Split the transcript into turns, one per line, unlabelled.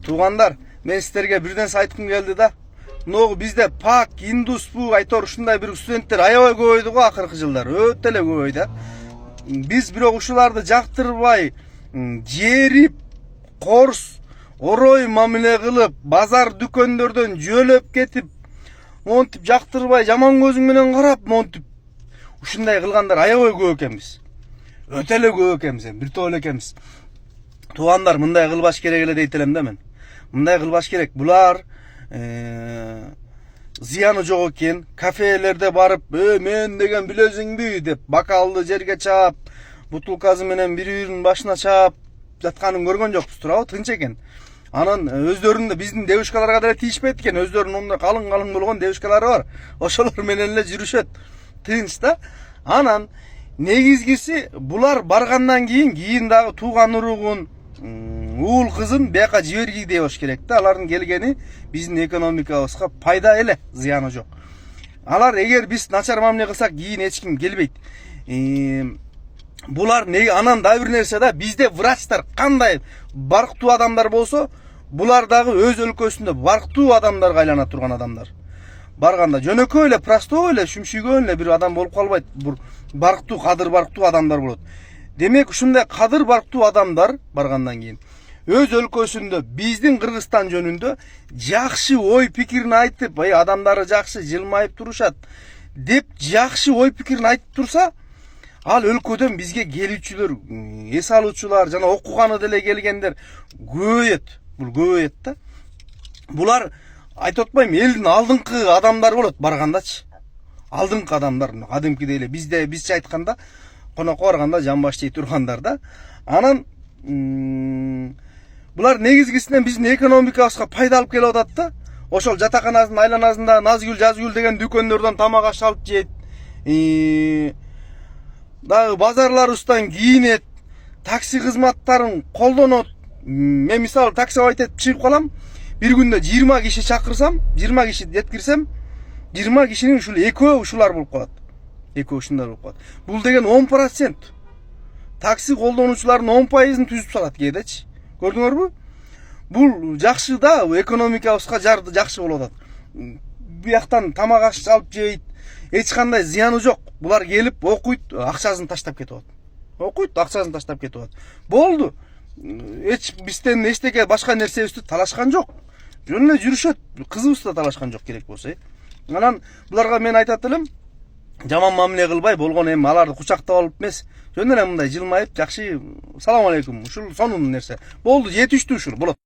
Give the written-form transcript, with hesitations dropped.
Туугандар, мен сиздерге бир нерсе айткым келди да. Могу бизде Пак, Индус бу айтор ушундай бир студенттер аябай көбөйдү го акыркы жылдар. Өтө эле көбөйдү да. Биз бирок ушуларды жактырбай, жерип, корс, орой мамиле кылып, базар дүкөндөрдөн жөлөп кетип, монтип жактырбай, жаман көзүң менен карап, монтип ушундай кылгандар аябай көп экенбиз. Өтө эле көп экенбиз, бир топ эле экенбиз. Туугандар, мындай кылбаш керек эле дейт элем да мен. Мындай кылбаш керек. Булар зыяны жок экен. Кафелерде барып, мен деген билесиңби деп бокалды жерге чаап, бутылкасы менен бири-биринин башына чаап жатканын көргөн жокпуз, туурабы? Тынч экен. Анан өздөрүндө биздин девушкаларга деле тийишпейт экен. Өздөрүнүн калың болгон девушкалары бар. Ошолор менен эле жүрүшөт. Тынч да. Анан негизгиси булар баргандан кийин дагы тууган уругун, уул кызын бияка жибергидей болуш керек да. Алардын келгени биздин экономикабызга пайда эле, зыяны жок. Алар эгер биз начар мамиле кылсак, кийин эч ким келбейт. Булар анан да бир нерсе да, бизде врачтар кандай барктуу адамдар болсо, булар дагы өз өлкөсүндө барктуу адамдарга айлана турган адамдар. Барганда жөнөкөй эле, простой эле, шүмшүгөн эле бир адам болуп калбайт. Бул барктуу, кадыр барктуу адамдар болот. Демек, ушундай кадыр барктуу адамдар баргандан кийин өз өлкөсүндө биздин Кыргызстан жөнүндө жакшы ой пикирин айтып, адамдары жакшы жылмайып турушат деп жакшы ой пикирин айтып турса, ал өлкөдөн бизге келүүчүлөр, эс алуучулар, жана окуганы деле келгендер көбөйөт. Бул көбөйөт да. Булар айтып атпайм, элдин алдыңкы адамдары болот баргандачы. Алдыңкы адамдар, кадимкидей эле бизче айтканда, конокко барганда жамбаш жей тургандар да. Анан булар негизгисинен биздин экономикабызга пайда алып келип атат да. Ошол жатаканасынын айланасында Назгүл, Жазгүл деген дүкөндөрдөн тамак аш алып жейт. Дагы базарларыбыздан кийинет, такси кызматтарын колдонот. Мен мисалы такси айт этип чыгып калам, бир күндө 20 киши чакырсам, 20 киши жеткирсем, 20 кишинин ушул экөө ушулар болуп калат. Экөө ушундар болуп калат. Бул деген 10%. Такси колдонуучулардын 10%ын түзүп салат кээдечи. Көрдүңөрбү? Бул жакшы да, экономикабызга жакшы болуп атат. Бияктан тамак аш алып жейт, эч кандай зыяны жок. Булар келип окуйт, акчасын таштап кетип атат. Окуйт, акчасын таштап кетип атат. Болду. Эч бизден эчтеке башка нерсебизди талашкан жок. Жөн эле жүрүшөт. Кызыбыз да талашкан жок керек болсо. Анан буларга мен айтат элем, жаман мамиле кылбай, болгон эми аларды кучактап алып эмес, жөн эле мындай жылмайып, жакшы салам алейкум, ушул сонун нерсе. Болду, жетиштүү ушул, болот.